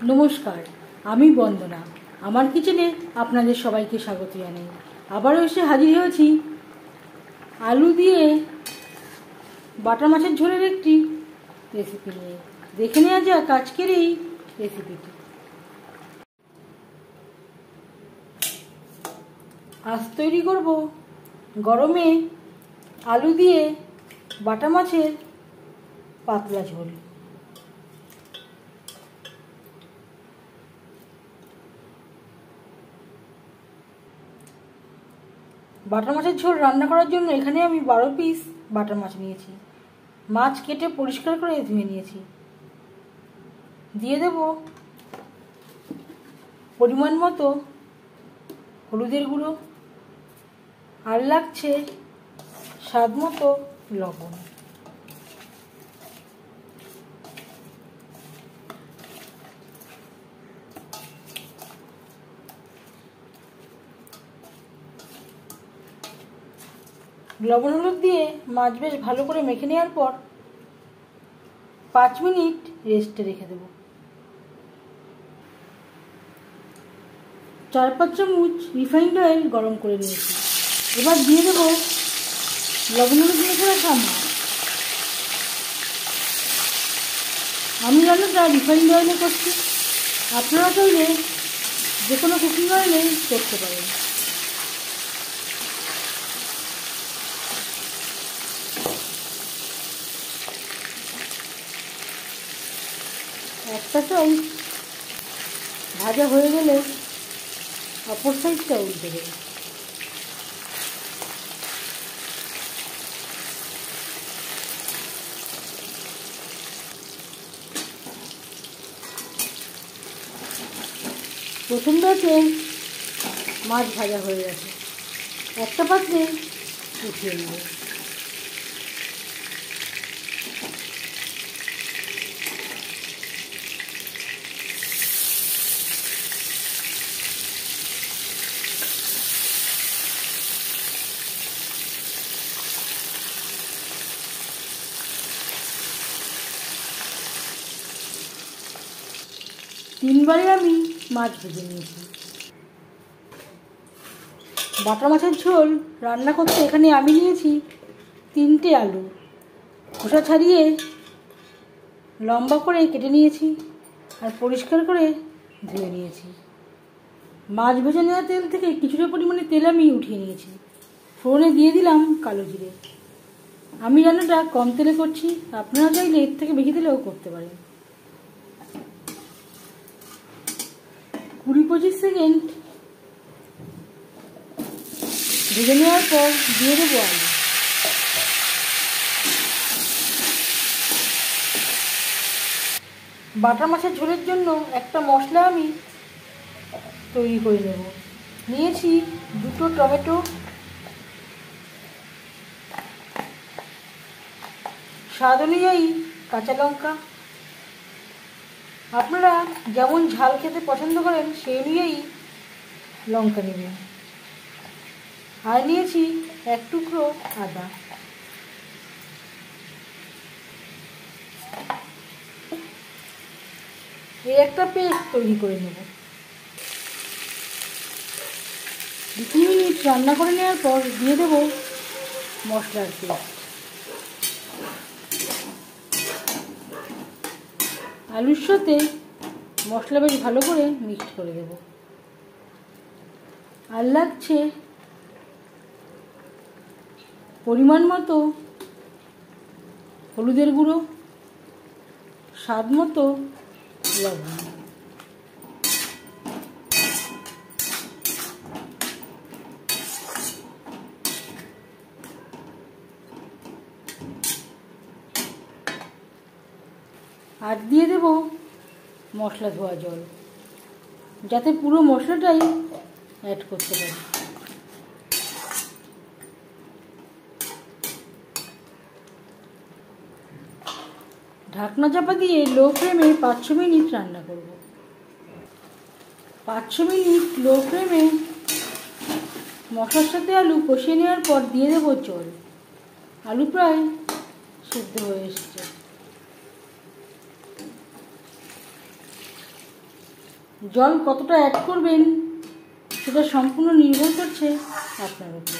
নমস্কার, আমি বন্দনা। আমার কিচেনে আপনাদের সবাইকে স্বাগত জানাই। আবারও এসে হাজির হয়েছি আলু দিয়ে বাটা মাছের ঝোলের একটি রেসিপি নিয়ে। দেখে নেওয়া যাক আজকের এই রেসিপিটি। আজ তৈরি করব গরমে আলু দিয়ে বাটা মাছের পাতলা ঝোল। বাটা মাছের ঝোল রান্না করার জন্য এখানে আমি 12 পিস বাটা মাছ নিয়েছি। মাছ কেটে পরিষ্কার করে ধুয়ে নিয়েছি। দিয়ে দেব পরিমাণ মতো হলুদের গুঁড়ো, আর লাগছে স্বাদ মতো লবণ। লবণ হলুদ দিয়ে মাছ বেশ ভালো করে মেখে নেওয়ার পর 5 মিনিট রেস্টে রেখে দেব। 4-5 চামচ রিফাইন্ড অয়েল গরম করে নিয়েছি। এবার দিয়ে দেব লবণ হলুদ মেখে রাখা মাছ। আমি রান্নাটা রিফাইন্ড অয়েলে করছি, আপনারা চাইলে যে কোনো কুকিং অয়েলে করতে পারেন। একটা সাইড ভাজা হয়ে গেলে অপর সাইডটা উল্টে দেবে। প্রথম ব্যাচে মাছ ভাজা হয়ে গেছে, একটা পাত্রে উঠিয়ে নেব। তিনবারে আমি মাছ ভেজে নিয়েছি। বাটা মাছের ঝোল রান্না করতে এখানে আমি নিয়েছি 3টে আলু। খোসা ছাড়িয়ে লম্বা করে কেটে নিয়েছি আর পরিষ্কার করে ধুয়ে নিয়েছি। মাছ ভেজে নেওয়া তেল থেকে কিছুটা পরিমাণে তেল আমি উঠিয়ে নিয়েছি। ফোড়নে দিয়ে দিলাম কালো জিরে। আমি রান্নাটা কম তেলে করছি, আপনারা চাইলে এর থেকে বেশি তেলেও করতে পারেন। 20-25 সেকেন্ড ভেজে নেওয়ার পর দিয়ে দেবো আলু। বাটা মাছের ঝোলের জন্য একটা মশলা আমি তৈরি করে নেব। নিয়েছি 2টো টমেটো, স্বাদ অনুযায়ী কাঁচা লঙ্কা। আপনারা যেমন ঝাল খেতে পছন্দ করেন সেই অনুযায়ী লঙ্কা নেবেন। আর নিয়েছি 1 টুকরো আদা। এই একটা পেস্ট তৈরি করে নেব। 2 মিনিট রান্না করে নেওয়ার পর দিয়ে দেব মশলার পেস্ট। আলুর সাথে মশলা বেশ ভালো করে মিক্সড করে দেব। আর লাগছে পরিমাণ মতো হলুদের গুঁড়ো, স্বাদ মতো লবণ। আর দিয়ে দেব মশলা ধোয়া জল, যাতে পুরো মশলাটাই অ্যাড করতে পারি। ঢাকনা চাপা দিয়ে লো ফ্লেমে 5 মিনিট রান্না করব। 5 মিনিট লো ফ্লেমে মশলার সাথে আলু কষিয়ে নেওয়ার পর দিয়ে দেব জল। আলু প্রায় সিদ্ধ হয়ে এসেছে। জল কতটা অ্যাড করবেন সেটা সম্পূর্ণ নির্ভর করছে আপনার উপর।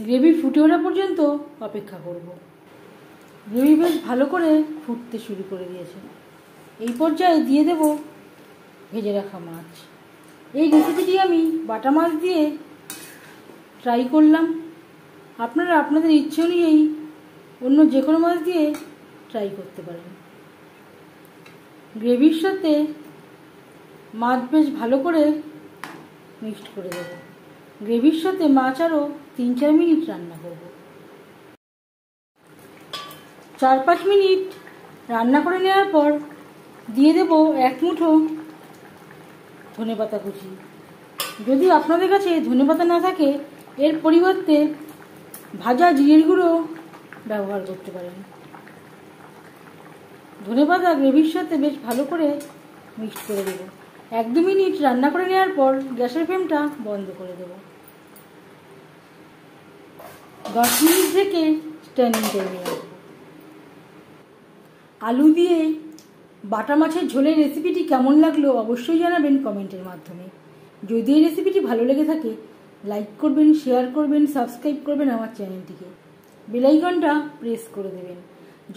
গ্রেভি ফুটে ওঠা পর্যন্ত অপেক্ষা করব। গ্রেভি বেশ ভালো করে ফুটতে শুরু করে দিয়েছে। এই পর্যায়ে দিয়ে দেব ভেজে রাখা মাছ। এই রেসিপিটি আমি বাটা মাছ দিয়ে ট্রাই করলাম। আপনারা আপনাদের ইচ্ছে অনুযায়ী অন্য যে কোনো মাছ দিয়ে ট্রাই করতে পারেন। গ্রেভির সাথে মাছ বেশ ভালো করে মিক্সড করে দেব। গ্রেভির সাথে মাছ আরও 3-4 মিনিট রান্না করব। 4-5 মিনিট রান্না করে নেওয়ার পর দিয়ে দেব 1 মুঠো ধনেপাতা কুচি। যদি আপনাদের কাছে ধনেপাতা না থাকে এর পরিবর্তে ভাজা জিরের গুঁড়ো ব্যবহার করতে পারেন। ধনেপাতা গ্রেভির সাথে বেশ ভালো করে মিক্সড করে দেব। 1-2 মিনিট রান্না করে নেওয়ার পর গ্যাসের ফ্লেমটা বন্ধ করে দেব। 10 মিনিট থেকে স্ট্যান্ডিং টাইমে রাখবো। আলু দিয়ে বাটা মাছের ঝোলের রেসিপিটি কেমন লাগলো অবশ্যই জানাবেন কমেন্টের মাধ্যমে। যদি এই রেসিপিটি ভালো লেগে থাকে লাইক করবেন, শেয়ার করবেন, সাবস্ক্রাইব করবেন আমার চ্যানেলটিকে। বেল আইকনটা প্রেস করে দেবেন।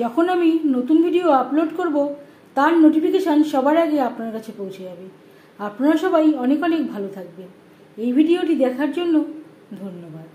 যখন আমি নতুন ভিডিও আপলোড করব তার নোটিফিকেশান সবার আগে আপনার কাছে পৌঁছে যাবে। আপনারা সবাই অনেক অনেক ভালো থাকবেন। এই ভিডিওটি দেখার জন্য ধন্যবাদ।